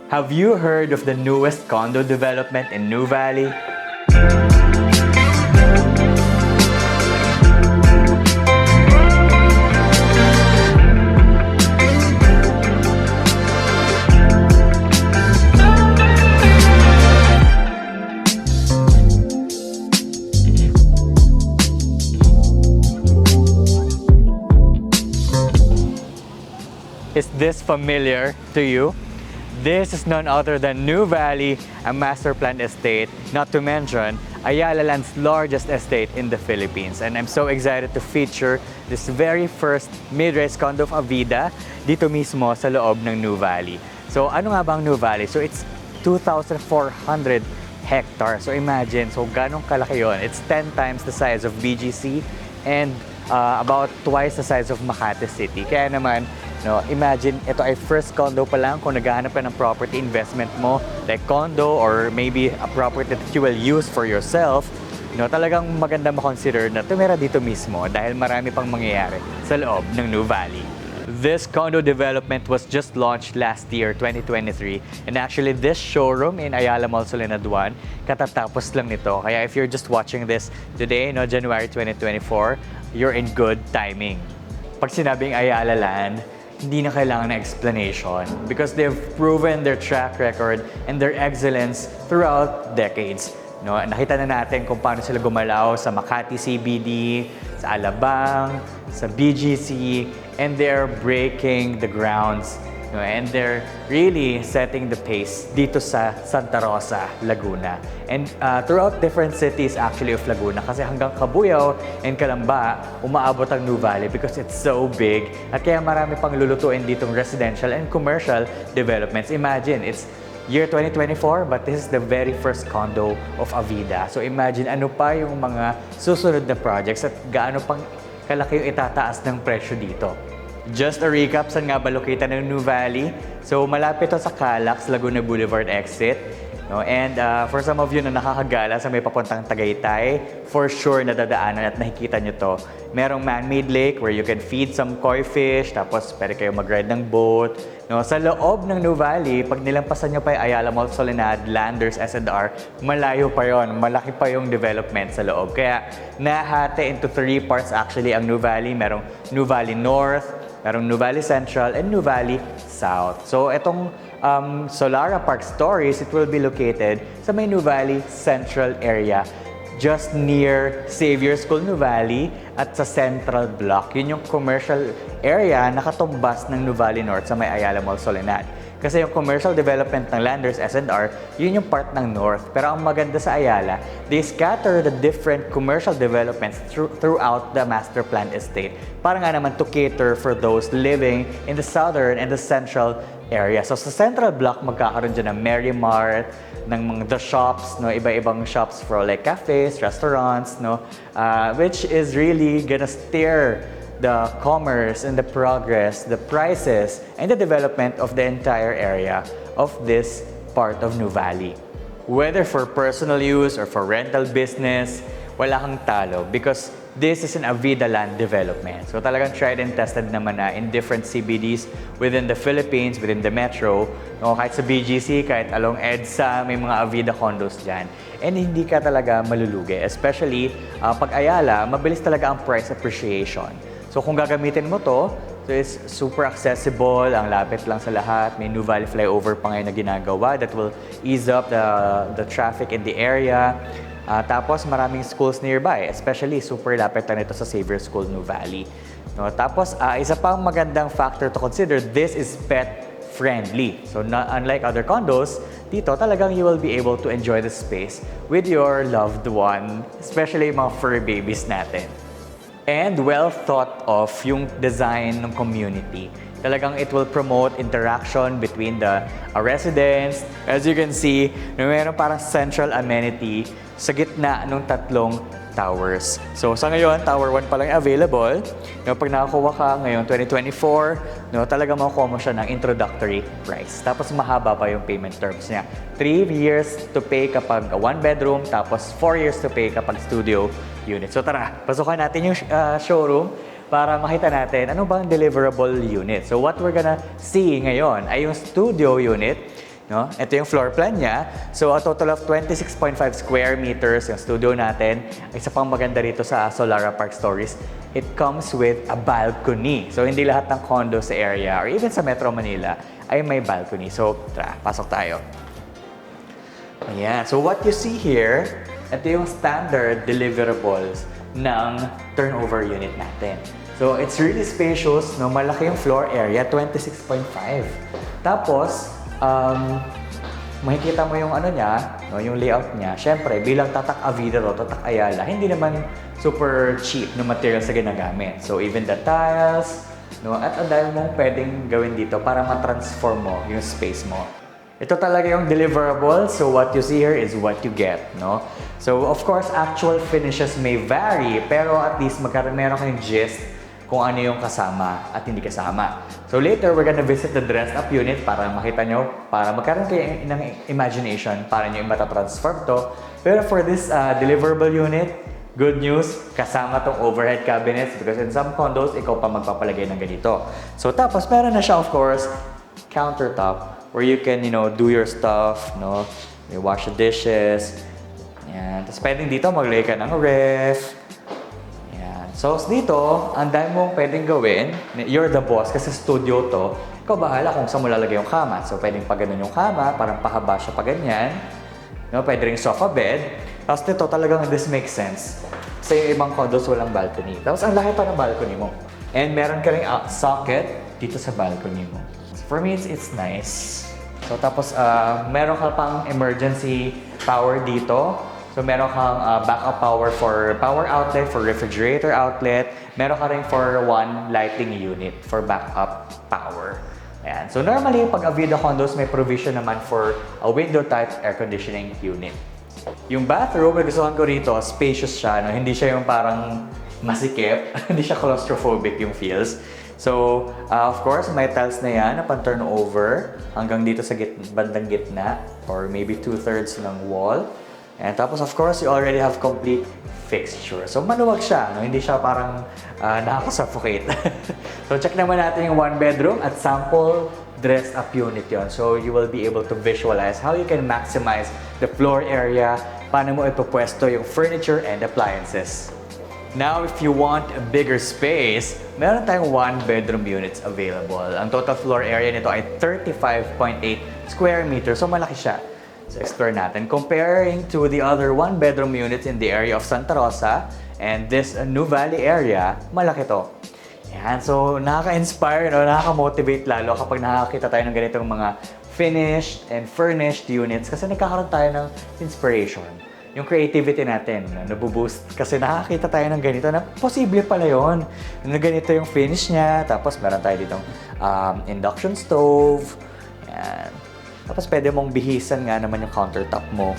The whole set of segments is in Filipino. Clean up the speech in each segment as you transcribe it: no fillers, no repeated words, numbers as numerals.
Have you heard of the newest condo development in Nuvali? Is this familiar to you? This is none other than Nuvali, a master planned estate, not to mention Ayala Land's largest estate in the Philippines. And I'm so excited to feature this very first mid-rise condo of Avida dito mismo sa loob ng Nuvali. So ano nga ba ang Nuvali? So it's 2,400 hectares. So imagine, so ganong kalaki yun. It's 10 times the size of BGC and about twice the size of Makati City. Kaya naman, no, imagine, ito ay first condo pa lang kung naghahanap ka ng property investment mo, like condo or maybe a property that you will use for yourself, no, talagang maganda ma-consider na tumira dito mismo dahil marami pang mangyayari sa loob ng Nuvali. This condo development was just launched last year, 2023. And actually, this showroom in Ayala Mall Solenad 1, katatapos lang nito. Kaya if you're just watching this today, no, January 2024, you're in good timing. Pag sinabing Ayala Land, hindi na kailangan ng explanation because they've proven their track record and their excellence throughout decades. No, nakita na natin kung paano sila gumalaw sa Makati CBD, sa Alabang, sa BGC, and they're breaking the grounds. No, and they're really setting the pace dito sa Santa Rosa, Laguna. And throughout different cities actually of Laguna kasi hanggang Cabuyao and Calamba, umaabot ang Nuvali because it's so big. At kaya marami pang lulutuin ditong residential and commercial developments. Imagine, it's year 2024 but this is the very first condo of Avida. So imagine ano pa yung mga susunod na projects at gaano pang kalaki yung itataas ng presyo dito. Just a recap, saan nga ba located ng Nuvali? So malapit to sa Calax, Laguna Boulevard exit. No? And for some of you na nakakagala sa may papuntang Tagaytay, for sure nadadaanan at nakikita nyo to. Merong man-made lake where you can feed some koi fish, tapos pwede kayo mag-ride ng boat. No? Sa loob ng Nuvali, pag nilampasan nyo pa yung Ayala Mall Solenad, Landers, S&R, malayo pa yon, malaki pa yung development sa loob. Kaya nahati into 3 parts actually ang Nuvali. Merong Nuvali North, merong Nuvali Central, and Nuvali South. So itong Solara Park Storeys, it will be located sa may Nuvali Central area, just near Xavier School Nuvali at sa Central Bloc. Yun yung commercial area na katumbas ng Nuvali North sa may Ayala Mall Solenad. Kasi yung commercial development ng Landers, S&R, yun yung part ng North. Pero ang maganda sa Ayala, they scatter the different commercial developments throughout the master plan estate. Para nga naman to cater for those living in the southern and the central area. So sa Central Bloc, magkakaroon dyan ng Mary Mart, ng mga the shops, no, iba-ibang shops for like cafes, restaurants, no, which is really gonna steer the commerce and the progress, the prices, and the development of the entire area of this part of Nuvali. Whether for personal use or for rental business, wala kang talo because this is an Avida land development. So talagang tried and tested naman na in different CBDs within the Philippines, within the metro. No, kahit sa BGC, kahit along EDSA, may mga Avida condos dyan. And hindi ka talaga malulugi. Especially pag Ayala, mabilis talaga ang price appreciation. So kung gagamitin mo to, so it's super accessible, ang lapit lang sa lahat. May Nuvali flyover pa ngayon na ginagawa that will ease up the traffic in the area. Tapos maraming schools nearby, especially super lapit lang ito sa Xavier School Nuvali. No, tapos isa pang magandang factor to consider, this is pet friendly. So unlike other condos, dito talagang you will be able to enjoy the space with your loved one, especially mga fur babies natin. And well thought of yung design ng community. Talagang it will promote interaction between the residents. As you can see, mayroon parang central amenity sa gitna ng tatlong towers. So sa ngayon, Tower 1 pa lang available. No, pag nakakuha ka ngayong 2024, no, talagang makukuha mo siya ng introductory price. Tapos mahaba pa yung payment terms niya. 3 years to pay kapag 1 bedroom, tapos 4 years to pay kapag studio unit. So tara, pasukan natin yung showroom para makita natin ano bang deliverable unit. So what we're gonna see ngayon ay yung studio unit. No? Ito yung floor plan niya. So, a total of 26.5 square meters yung studio natin. Isa pang maganda rito sa Solara Park Storeys, it comes with a balcony. So, hindi lahat ng condo sa area or even sa Metro Manila ay may balcony. So, tara, pasok tayo. Ayan. So, what you see here, ito yung standard deliverables ng turnover unit natin. So, it's really spacious. No? Malaki yung floor area, 26.5. Tapos, makikita mo yung ano niya, no, yung layout niya. Siyempre, bilang tatak Avida to, tatak Ayala, hindi naman super cheap na material sa ginagamit. So, even the tiles, no, at ang dami mong pwedeng gawin dito para ma-transform mo yung space mo. Ito talaga yung deliverable. So, what you see here is what you get, no? So, of course, actual finishes may vary, pero at least meron kayong gist kung ano yung kasama at hindi kasama. So later, we're gonna visit the dressed up unit para makita nyo, para magkaroon kayo ng imagination para nyo matatransform to. Pero for this deliverable unit, good news, kasama tong overhead cabinets because in some condos, ikaw pa magpapalagay ng ganito. So tapos, meron na siya, of course, countertop where you can, do your stuff, no? You wash the dishes. Yan. Tapos pwedeng dito maglagay ka ng ref. So, dito, ang dami mong pwedeng gawin. You're the boss kasi studio to. Ikaw bahala kung saan mo lalagay yung kama. So, pwedeng pa ganun yung kama, parang pahaba siya pa ganyan. No, pwede rin sofa bed. Tapos dito, talagang this makes sense. Kasi yung ibang condos walang balcony. Tapos, ang laki pa ng balcony mo. And meron ka rin socket dito sa balcony mo. So, for me, it's nice. So, tapos, meron ka pang emergency power dito. So, meron kang backup power for power outlet, for refrigerator outlet. Meron ka rin for one lighting unit for backup power. Ayan. So, normally, pag Avida condos, may provision naman for a window-type air conditioning unit. Yung bathroom, nagustuhan ko rito, spacious siya. No? Hindi siya yung parang masikip. Hindi siya claustrophobic yung feels. So, of course, may tiles na yan na pan-turnover hanggang dito sa bandang gitna or maybe 2/3 ng wall. And tapos, of course, you already have complete fixture. So, maluwag siya. No? Hindi siya parang nakaka-suffocate. So, check naman natin yung one bedroom at sample dressed up unit yon. So, you will be able to visualize how you can maximize the floor area, paano mo ipopwesto yung furniture and appliances. Now, if you want a bigger space, meron tayong one bedroom units available. Ang total floor area nito ay 35.8 square meters. So, malaki siya. So, explore natin. Comparing to the other one-bedroom units in the area of Santa Rosa and this Nuvali area, malaki to. Yan. So, nakaka-inspire, no? Nakaka-motivate lalo kapag nakakita tayo ng ganitong mga finished and furnished units kasi nagkakaroon tayo ng inspiration. Yung creativity natin, nabuboost kasi nakakita tayo ng ganito na posible pala yun. Na ganito yung finish niya, tapos meron tayo ditong induction stove. Yan. Tapos pwede mong bihisan nga naman yung countertop mo.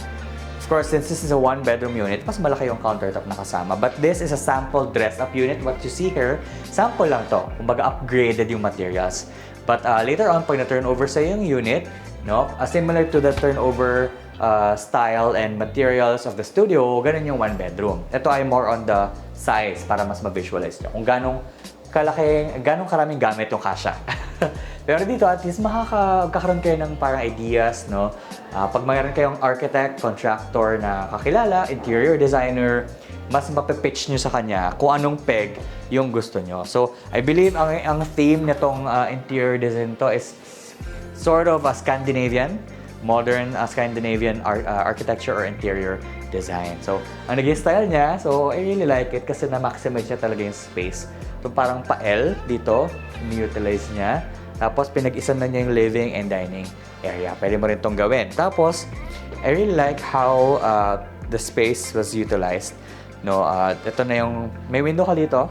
Of course, since this is a one-bedroom unit, mas malaki yung countertop na kasama. But this is a sample dressed-up unit. What you see here, sample lang to. Kumbaga upgraded yung materials. But later on, pag na-turn over sa yung unit, no, similar to the turnover style and materials of the studio, ganun yung one-bedroom. Ito ay more on the size para mas ma-visualize nyo. Kung ganong karaming gamit yung kasya. Pero dito, at least makakaroon kayo ng parang ideas, no? Pag mayroon kayong architect, contractor na kakilala, interior designer, mas mapipitch nyo sa kanya kung anong peg yung gusto nyo. So, I believe ang theme nitong interior design to is sort of a Scandinavian, modern Scandinavian architecture or interior design. So, ang naging style niya, so I really like it kasi na-maximize niya talaga yung space. So, parang pa-L dito, ni-utilize niya. Tapos, pinag-isa na niya yung living and dining area. Pwede mo rin itong gawin. Tapos, I really like how the space was utilized. No, ito na yung, may window ka dito.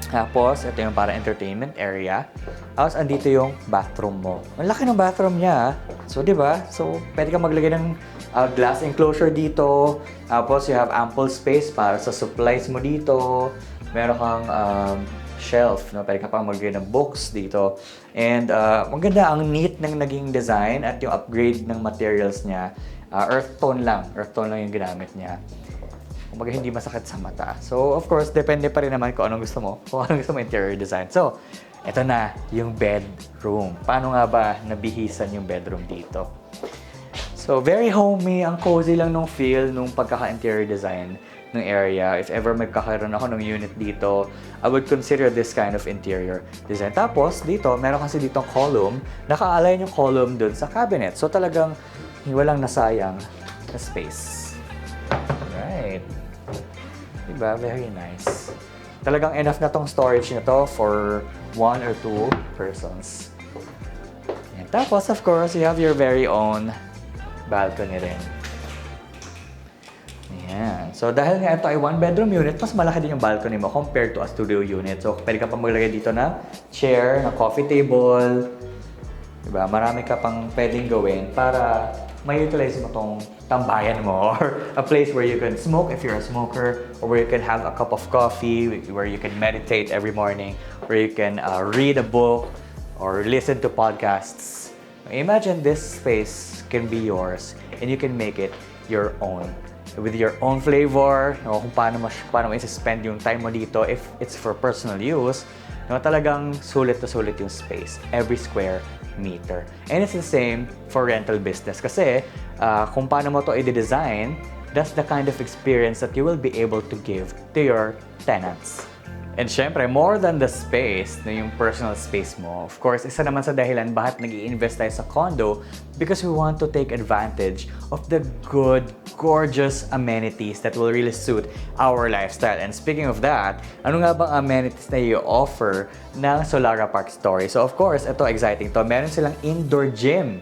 Tapos, ito yung para entertainment area. Tapos, andito yung bathroom mo. Ang laki ng bathroom niya. So, di ba? So, pwede ka maglagay ng glass enclosure dito. Tapos, you have ample space para sa supplies mo dito. Meron kang shelf, no? Pwede ka pang maglagay ng books dito. And maganda, ang neat ng naging design at yung upgrade ng materials niya. Earth tone lang yung ginamit niya. Kumbaga hindi masakit sa mata. So, of course, depende pa rin naman kung anong gusto mo. Kung anong gusto mo interior design. So, eto na, yung bedroom. Paano nga ba nabihisan yung bedroom dito? So, very homey, ang cozy lang nung feel nung pagkaka-interior design ng area. If ever magkakaroon ako ng unit dito, I would consider this kind of interior design. Tapos, dito, meron kasi ditong column. Naka-align yung column dun sa cabinet. So, talagang walang nasayang na space. Right. Diba? Very nice. Talagang enough na tong storage na to for 1 or 2 persons. And tapos, of course, you have your very own balcony rin. Ayan. So, dahil nga ito ay 1-bedroom unit, mas malaki din yung balcony mo compared to a studio unit. So, pwede ka pa maglagay dito na chair, na coffee table. Diba? Marami ka pang pwedeng gawin para ma-utilize mo tong tambayan mo or a place where you can smoke if you're a smoker, or where you can have a cup of coffee, where you can meditate every morning, where you can read a book or listen to podcasts. Imagine this space can be yours and you can make it your own. With your own flavor, no, kung paano mo i-spend yung time mo dito if it's for personal use, no, talagang sulit na sulit yung space, every square meter. And it's the same for rental business kasi kung paano mo to i-design, that's the kind of experience that you will be able to give to your tenants. And syempre, more than the space, no, yung personal space mo. Of course, isa naman sa dahilan bakit nag-i-invest tayo sa condo because we want to take advantage of the good, gorgeous amenities that will really suit our lifestyle. And speaking of that, ano nga bang amenities na i-offer ng Solara Park Storeys? So of course, ito exciting to. Meron silang indoor gym.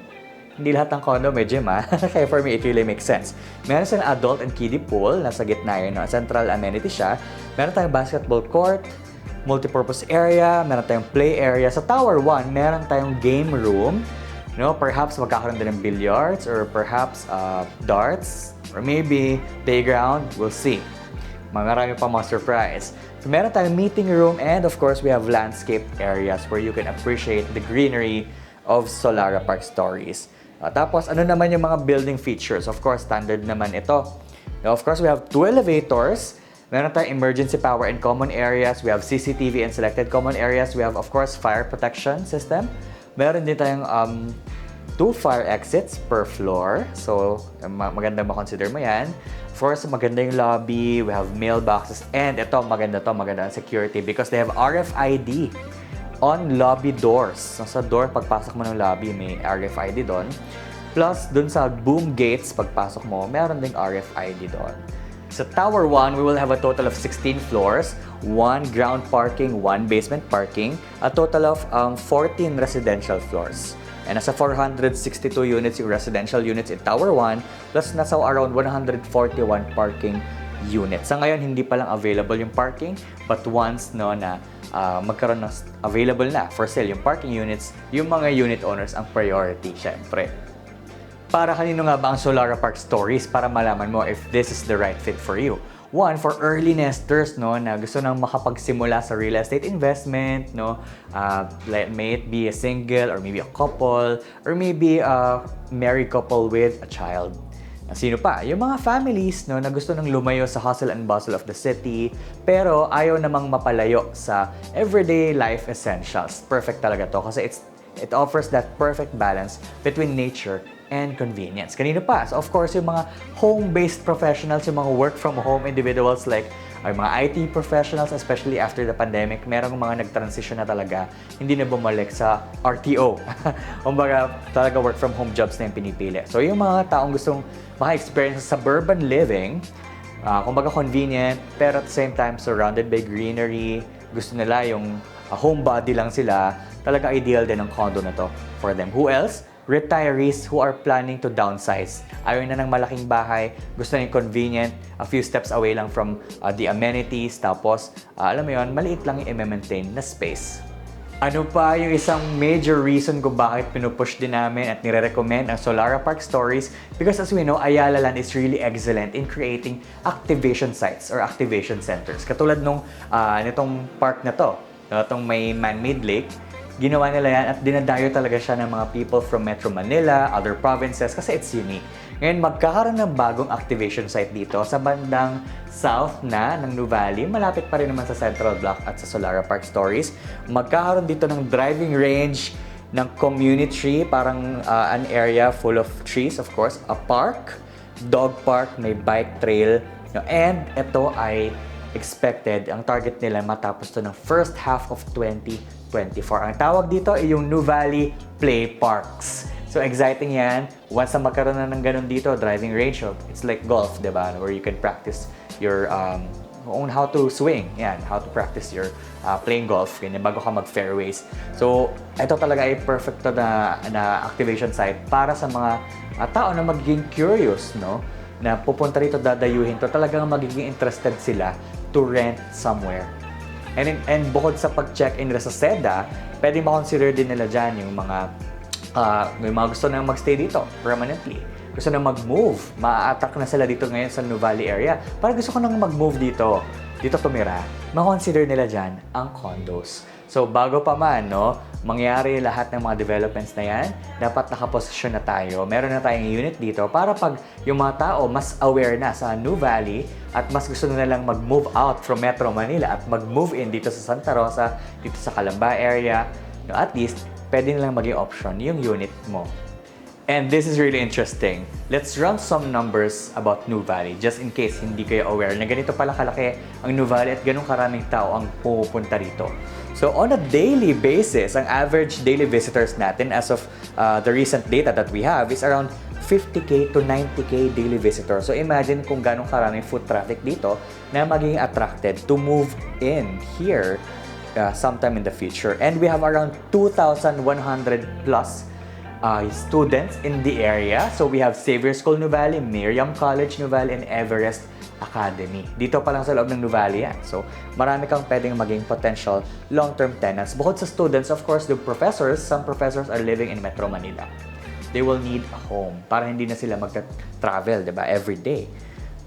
Hindi lahat ng condo may gym, ha? Kaya for me, it really makes sense. Meron silang adult and kiddie pool. Nasa gitna yun, no? Central amenity siya. Meron tayong basketball court, multipurpose area, meron tayong play area. Sa Tower 1, meron tayong game room. You know, perhaps magkakaroon din ng billiards or perhaps darts or maybe playground. We'll see. Marami pa mga surprise. So, meron tayong meeting room and of course, we have landscape areas where you can appreciate the greenery of Solara Park Storeys. Tapos, ano naman yung mga building features? Of course, standard naman ito. Now, of course, we have 2 elevators. Meron tayong emergency power in common areas. We have CCTV in selected common areas. We have, of course, fire protection system. Meron din tayong 2 fire exits per floor. So, maganda makonsider mo yan. Of course, maganda yung lobby. We have mailboxes. And ito, maganda ang security because they have RFID on lobby doors. So, sa door, pagpasok mo ng lobby, may RFID doon. Plus, dun sa boom gates, pagpasok mo, meron ding RFID doon. Sa Tower 1, we will have a total of 16 floors, 1 ground parking, 1 basement parking, a total of 14 residential floors. And nasa 462 units yung residential units in Tower 1, plus nasa around 141 parking units. Sa ngayon, hindi pa lang available yung parking, but once no, na magkaroon ng available na for sale yung parking units, yung mga unit owners ang priority, syempre. Para kanino nga ba ang Solara Park Storeys para malaman mo if this is the right fit for you? One, for early nesters, no, na gusto nang makapagsimula sa real estate investment, no, may it be a single or maybe a couple or maybe a married couple with a child. Sino pa? Yung mga families, no, na gusto nang lumayo sa hustle and bustle of the city pero ayaw namang mapalayo sa everyday life essentials. Perfect talaga to kasi it offers that perfect balance between nature and convenience. Kanino pa? So of course, yung mga home-based professionals, yung mga work-from-home individuals like ay mga IT professionals, especially after the pandemic, merong mga nag-transition na talaga, hindi na bumalik sa RTO. Kumbaga, talaga work-from-home jobs na yung pinipili. So yung mga taong gustong maka-experience sa suburban living, kumbaga convenient, pero at the same time surrounded by greenery, gusto nila yung homebody lang sila, talaga ideal din ang condo na to for them. Who else? Retirees who are planning to downsize. Ayaw na ng malaking bahay, gusto nang convenient, a few steps away lang from the amenities, tapos, alam mo yun, maliit lang yung i-maintain na space. Ano pa yung isang major reason kung bakit pinupush din namin at nire-recommend ang Solara Park Storeys? Because as we know, Ayala Land is really excellent in creating activation sites or activation centers. Katulad nung nitong park na to, itong may man-made lake, ginawa nila yan at dinadayo talaga siya ng mga people from Metro Manila, other provinces kasi it's unique. Ngayon, magkakaroon ng bagong activation site dito sa bandang south na ng Nuvali. Malapit pa rin naman sa Central Bloc at sa Solara Park Storeys. Magkakaroon dito ng driving range ng community, parang an area full of trees, of course, a park, dog park, may bike trail, and ito ay expected, ang target nila matapos to ng first half of 2024. Ang tawag dito ay yung Nuvali Play Parks. So exciting yan. Once na magkaroon na ng ganun dito, driving range, it's like golf, diba? Where you can practice your on how to swing, yan, how to practice your playing golf, ganyan, bago ka mag-fairways. So, ito talaga ay perfect to na activation site para sa mga tao na magiging curious, no? Na pupunta rito, dadayuhin to, talagang magiging interested sila to rent somewhere. And bukod sa pag-check-in nila sa SEDA, pwede ma-consider din nila dyan yung mga gusto na mag-stay dito permanently. Gusto na mag-move, ma-attract na sila dito ngayon sa Nuvali area. Para gusto ko nang mag-move dito tumira, ma-consider nila dyan ang condos. So, bago pa man, no, mangyari lahat ng mga developments na yan, dapat nakaposisyon na tayo. Meron na tayong unit dito para pag yung mga tao mas aware na sa Nuvali at mas gusto na lang mag-move out from Metro Manila at mag-move in dito sa Santa Rosa, dito sa Calamba area, no, at least, pwede na lang maging option yung unit mo. And this is really interesting. Let's run some numbers about Nuvali just in case hindi kayo aware na ganito pala kalaki ang Nuvali at ganun karaming tao ang pupunta rito. So on a daily basis, ang average daily visitors natin as of the recent data that we have is around 50K to 90K daily visitors. So imagine kung ganun karaming foot traffic dito na magiging attracted to move in here sometime in the future. And we have around 2,100 plus students in the area. So we have Xavier School Nuvali, Miriam College Nuvali, and Everest Academy. Dito pa lang sa loob ng Nuvali yan. So marami kang pwedeng maging potential long-term tenants. Bukod sa students, of course, the professors, some professors are living in Metro Manila. They will need a home para hindi na sila mag-travel, diba, every day.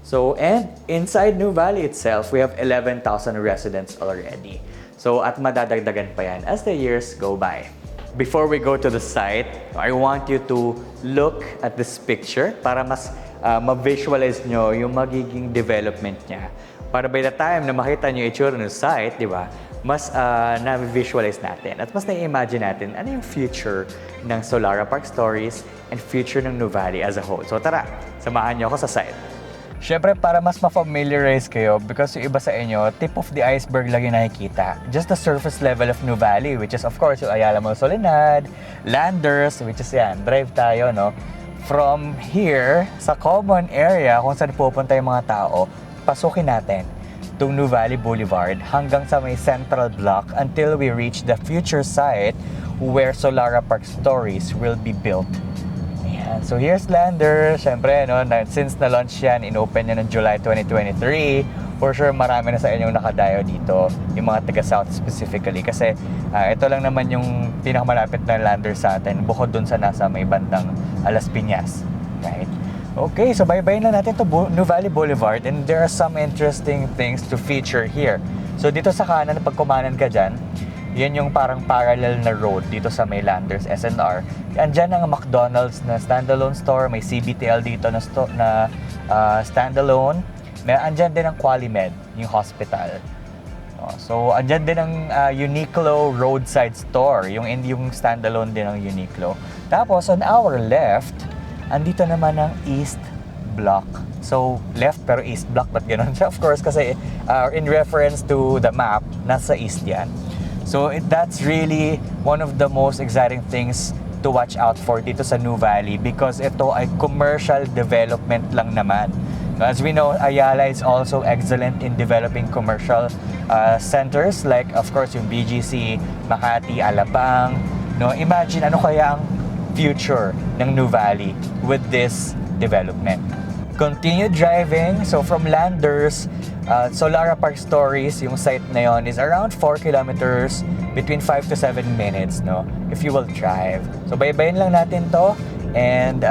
So, and inside Nuvali itself, we have 11,000 residents already. So, at madadagdagan pa yan as the years go by. Before we go to the site, I want you to look at this picture para mas ma-visualize nyo yung magiging development niya. Para by the time na makita nyo yung itsura ng site, di ba, mas na-visualize natin at mas na-imagine natin ano yung future ng Solara Park Storeys and future ng Nuvali as a whole. So tara, samahan nyo ako sa site. Siyempre, para mas ma-familiarize kayo, because yung iba sa inyo, tip of the iceberg lang yung nakikita. Just the surface level of Nuvali, which is of course yung Ayala Land, Solenad, Landers, which is yan, drive tayo, no? From here, sa common area, kung saan pupunta yung mga tao, pasukin natin itong Nuvali Boulevard hanggang sa may Central Bloc until we reach the future site where Solara Park Storeys will be built. So here's Lander, syempre, no, since na-launch yan, in-open yan noong July 2023, for sure marami na sa inyong nakadayo dito, yung mga taga-South specifically, kasi ito lang naman yung pinakamalapit na Lander sa atin, bukod dun sa nasa may bandang Las Piñas, right? Okay, so bye-bye na natin to Nuvali Boulevard, and there are some interesting things to feature here. So dito sa kanan, pag kumanan ka dyan, yan yung parang parallel na road dito sa may Landers SNR. Andyan ang McDonald's na standalone store, may CBTL dito na standalone. May andyan din ang Qualimed, yung hospital. So andyan din ang Uniqlo roadside store, yung standalone din ng Uniqlo. Tapos on our left, andito naman ang East Bloc. So left pero East Bloc, ba't ganun siya? Of course, kasi in reference to the map, nasa East yan. So that's really one of the most exciting things to watch out for dito sa Nuvali because ito ay commercial development lang naman. As we know, Ayala is also excellent in developing commercial centers like of course yung BGC, Makati, Alabang. No, imagine ano kaya ang future ng Nuvali with this development. Continue driving. So from Landers, Solara Park Storeys, yung site na yon is around 4 kilometers, between 5 to 7 minutes, no? If you will drive. So baybayin lang natin to and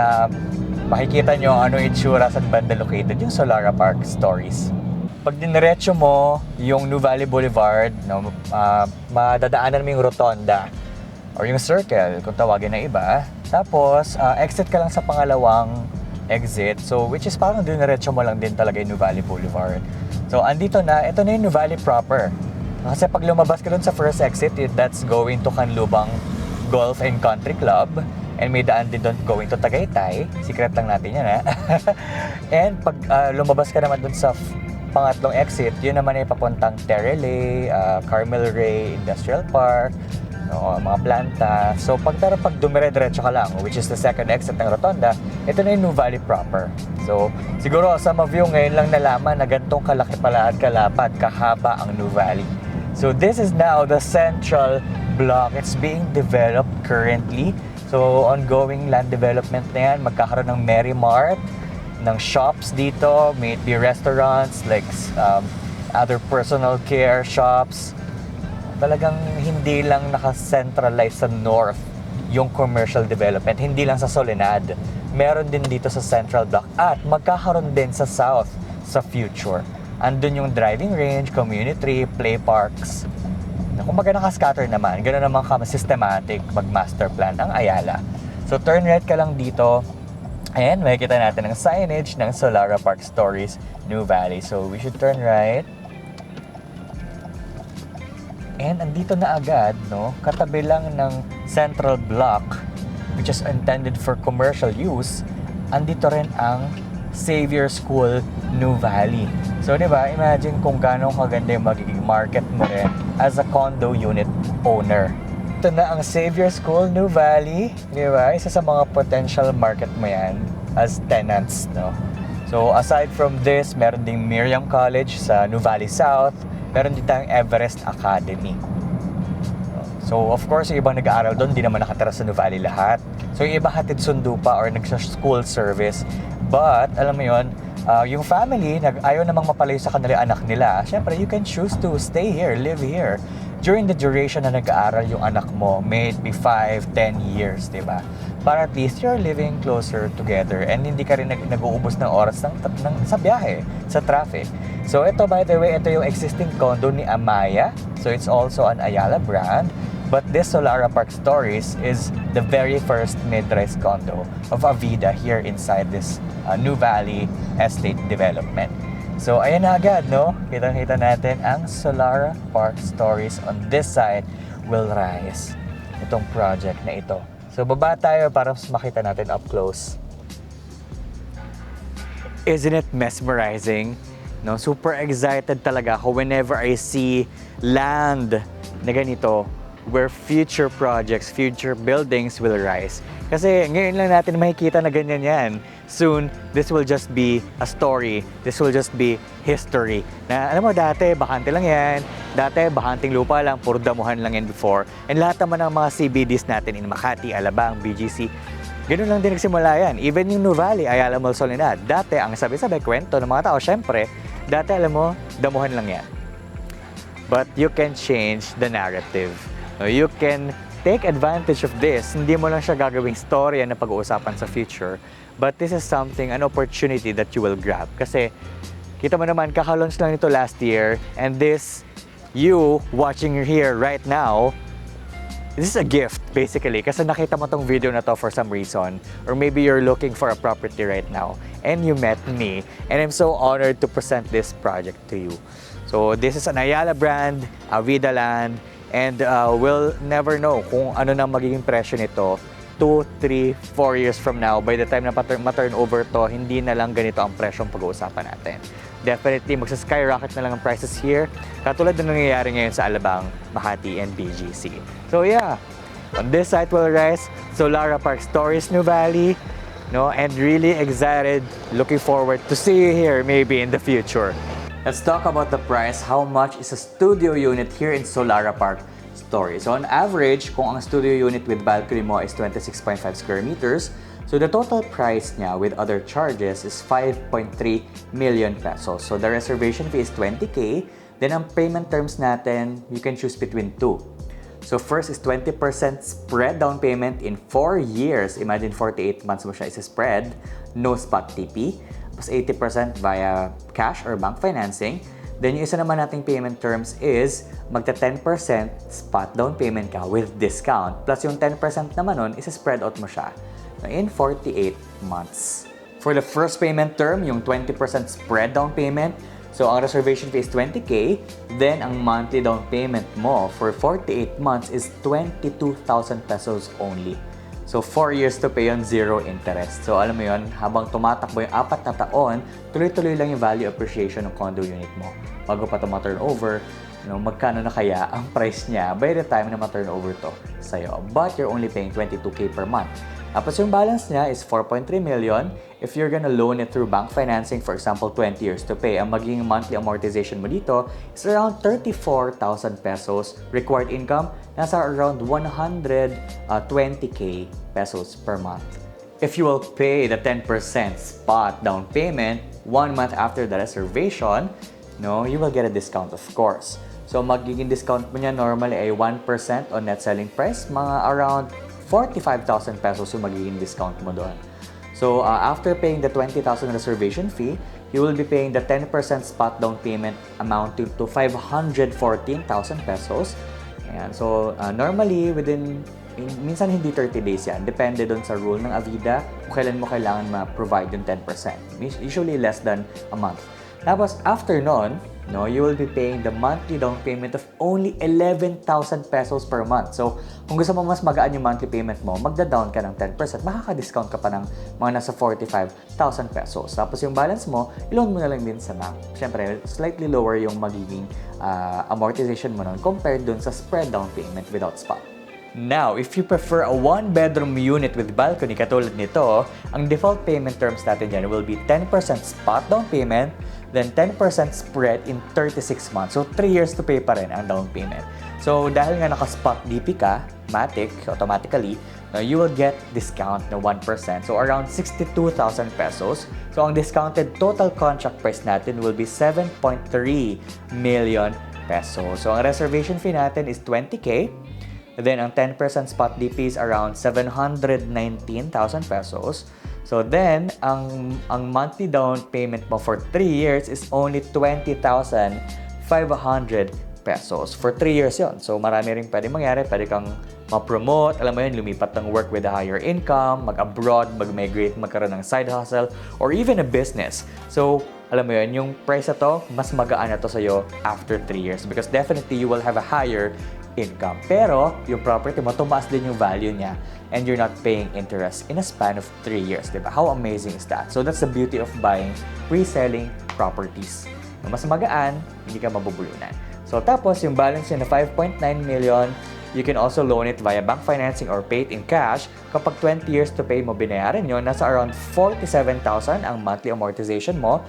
makikita nyo ano itsura sa banda located yung Solara Park Storeys. Pag diniretso mo yung Nuvali Boulevard, no, madadaanan mo yung rotonda or yung circle kung tawagin na iba. Tapos exit ka lang sa pangalawang exit. So, which is parang diniretso mo lang din talaga yung Nuvali Boulevard. So, andito na, ito na yung Nuvali proper. Kasi pag lumabas ka dun sa first exit, that's going to Canlubang Golf and Country Club. And may daan din doon going to Tagaytay. Secret lang natin yan, ha? And pag lumabas ka naman doon sa pangatlong exit, yun naman ay papuntang Terrelay, Carmel Ray Industrial Park, mga planta. So pag dumire-diretso ka lang, which is the second exit ng Rotonda, ito na yung Nuvali proper. So siguro some of you ngayon lang nalaman na gantong kalaki pala at kalapad, kahaba ang Nuvali. So this is now the Central Bloc. It's being developed currently. So ongoing land development na yan. Magkakaroon ng Mary Mart, ng shops dito, may it be restaurants, like other personal care shops. Talagang hindi lang naka-centralize sa north yung commercial development, hindi lang sa Solenad. Meron din dito sa Central Bloc at magkakaroon din sa south sa future. Andun yung driving range, community, play parks. Kung baga naka-scatter naman, gano'n naman systematic mag-master plan ang Ayala. So turn right ka lang dito and makikita natin ang signage ng Solara Park Storeys, Nuvali. So we should turn right. And andito na agad, no? Katabi lang ng Central Bloc, which is intended for commercial use, andito rin ang Xavier School, Nuvali. So, di ba, imagine kung gano'ng kaganda yung magiging market mo rin as a condo unit owner. Ito na ang Xavier School, Nuvali. Di ba? Isa sa mga potential market mo yan as tenants, no? So, aside from this, meron ding Miriam College sa Nuvali South. Meron din tayong Everest Academy. So, of course, yung ibang nag-aaral doon, di naman nakatira sa Nuvali lahat. So, yung iba hatid sundo pa or nag-school service. But, alam mo yun, yung family, ayaw namang mapalayo sa kanila anak nila. Siyempre, you can choose to stay here, live here. During the duration na nag-aaral yung anak mo, may it be 5, 10 years, di ba? Para at least you're living closer together and hindi ka rin nag-uubos ng oras sa biyahe, sa traffic. So, ito, by the way, ito yung existing condo ni Amaya. So, it's also an Ayala brand. But this Solara Park Storeys is the very first mid-rise condo of Avida here inside this Nuvali estate development. So, ayan na agad, no? Kitang-kita natin ang Solara Park Storeys on this side will rise. Itong project na ito. So, baba tayo para makita natin up close. Isn't it mesmerizing? No, super excited talaga ako whenever I see land na ganito where future projects, future buildings will rise. Kasi ngayon lang natin makikita na ganyan yan. Soon, this will just be a story. This will just be history. Na alam mo, dati bakante lang yan. Dati bakanting lupa lang, puro damuhan lang yan before. And lahat naman ng mga CBDs natin in Makati, Alabang, BGC, ganun lang din nagsimula yan. Even yung Nuvali, Ayala Mall, Solenad. Dati, ang sabi-sabi, kwento ng mga tao, syempre, dati alam mo, damuhan lang yan. But you can change the narrative. You can take advantage of this. Hindi mo lang siya gagawing story na pag-uusapan sa future. But this is something, an opportunity that you will grab. Kasi, kita mo naman, kaka-launch lang ito last year. And this, you watching here right now, this is a gift, basically. Kasi nakita mo tong video na to for some reason. Or maybe you're looking for a property right now. And you met me. And I'm so honored to present this project to you. So, this is an Ayala brand, Avida Land. And we'll never know kung ano na magiging presyo nito 2, 3, 4 years from now. By the time na ma-turn over to, hindi na lang ganito ang presyong pag-uusapan natin. Definitely, magsa-skyrocket na lang ang prices here. Katulad na nangyayari ngayon sa Alabang, Makati, and BGC. So yeah, on this site will rise Solara Park Storeys, Nuvali. No, and really excited, looking forward to see you here maybe in the future. Let's talk about the price. How much is a studio unit here in Solara Park Storeys? So on average, kung ang studio unit with balcony mo is 26.5 square meters, so the total price niya with other charges is 5.3 million pesos. So the reservation fee is 20K. Then ang payment terms natin, you can choose between two. So first is 20% spread down payment in 4 years. Imagine 48 months mo siya isa-spread. No spot TP. Plus 80% via cash or bank financing. Then yung isa naman nating payment terms is magta 10% spot down payment ka with discount. Plus yung 10% naman nun, isa-spread out mo siya in 48 months. For the first payment term, yung 20% spread down payment, So, ang reservation fee is 20K, then ang monthly down payment mo for 48 months is 22,000 pesos only. So, 4 years to pay on 0 interest. So, alam mo yon, habang tumatakbo yung 4 na taon, tuloy-tuloy lang yung value appreciation ng condo unit mo. Bago pa ito ma-turn over, magkano na kaya ang price niya by the time na ma-turn over to sa'yo. But you're only paying 22K per month. Tapos yung balance niya is 4.3 million. If you're gonna loan it through bank financing, for example, 20 years to pay, ang magiging monthly amortization mo dito is around 34,000 pesos. Required income, nasa around 120K pesos per month. If you will pay the 10% spot down payment 1 month after the reservation, you will get a discount, of course. So, magiging discount mo niya normally ay 1% on net selling price, mga around 45,000 pesos yung magiging discount mo doon. So, after paying the 20,000 reservation fee, you will be paying the 10% spot down payment amounting to 514,000 pesos. Ayan. So, normally, minsan hindi 30 days yan. Depende doon sa rule ng Avida kung kailan mo kailangan ma-provide yung 10%. Usually less than a month. Tapos, after nun, you will be paying the monthly down payment of only 11,000 pesos per month. So, kung gusto mo mas magaan yung monthly payment mo, magda-down ka ng 10%, makaka-discount ka pa ng mga nasa 45,000 pesos. Tapos yung balance mo, i-loan mo na lang din sa bank. Siyempre, slightly lower yung magiging amortization mo nun compared dun sa spread down payment without spot. Now, if you prefer a 1-bedroom unit with balcony katulad nito, ang default payment terms natin dyan will be 10% spot down payment, then 10% spread in 36 months. So, 3 years to pay pa rin ang down payment. So, dahil nga naka-spot DP ka, automatically, you will get discount na 1%. So, around 62,000 pesos. So, ang discounted total contract price natin will be 7.3 million pesos. So, ang reservation fee natin is 20K. Then, ang 10% spot DP is around 719,000 pesos. So then, ang monthly down payment mo for 3 years is only 20,500 pesos. For 3 years yon. So marami rin pwede mangyari. Pwede kang ma-promote, alam mo yun, lumipat ng work with a higher income, mag-abroad, mag-migrate, magkaroon ng side hustle, or even a business. So, alam mo yun, yung price na to, mas magaan na to sa'yo after 3 years because definitely you will have a higher income. Pero, yung property mo, tumaas din yung value niya and you're not paying interest in a span of 3 years, diba? How amazing is that? So, that's the beauty of buying pre-selling properties. Mas magaan, hindi ka mabubulunan. So, tapos, yung balance niya na 5.9 million, you can also loan it via bank financing or pay it in cash. Kapag 20 years to pay mo binayaran yun, nasa around 47,000 ang monthly amortization mo.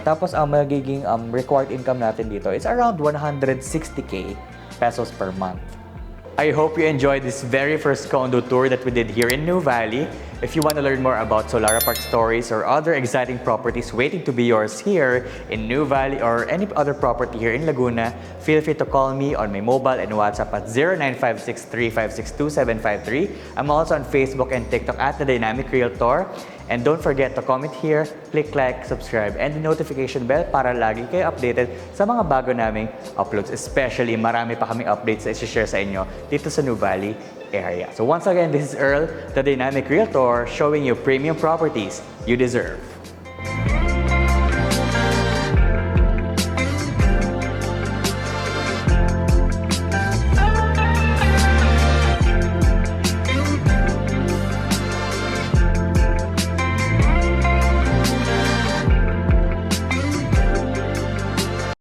Tapos, ang magiging required income natin dito is around 160K pesos per month. I hope you enjoyed this very first condo tour that we did here in Nuvali. If you want to learn more about Solara Park Storeys or other exciting properties waiting to be yours here in Nuvali or any other property here in Laguna, feel free to call me on my mobile and WhatsApp at 0956-356-2753. I'm also on Facebook and TikTok at The Dynamic Realtor. And don't forget to comment here, click like, subscribe, and the notification bell para lagi kayo updated sa mga bago naming uploads. Especially, marami pa kaming updates na i-share sa inyo dito sa Nuvali area. So once again, this is Earl, the Dynamic Realtor, showing you premium properties you deserve.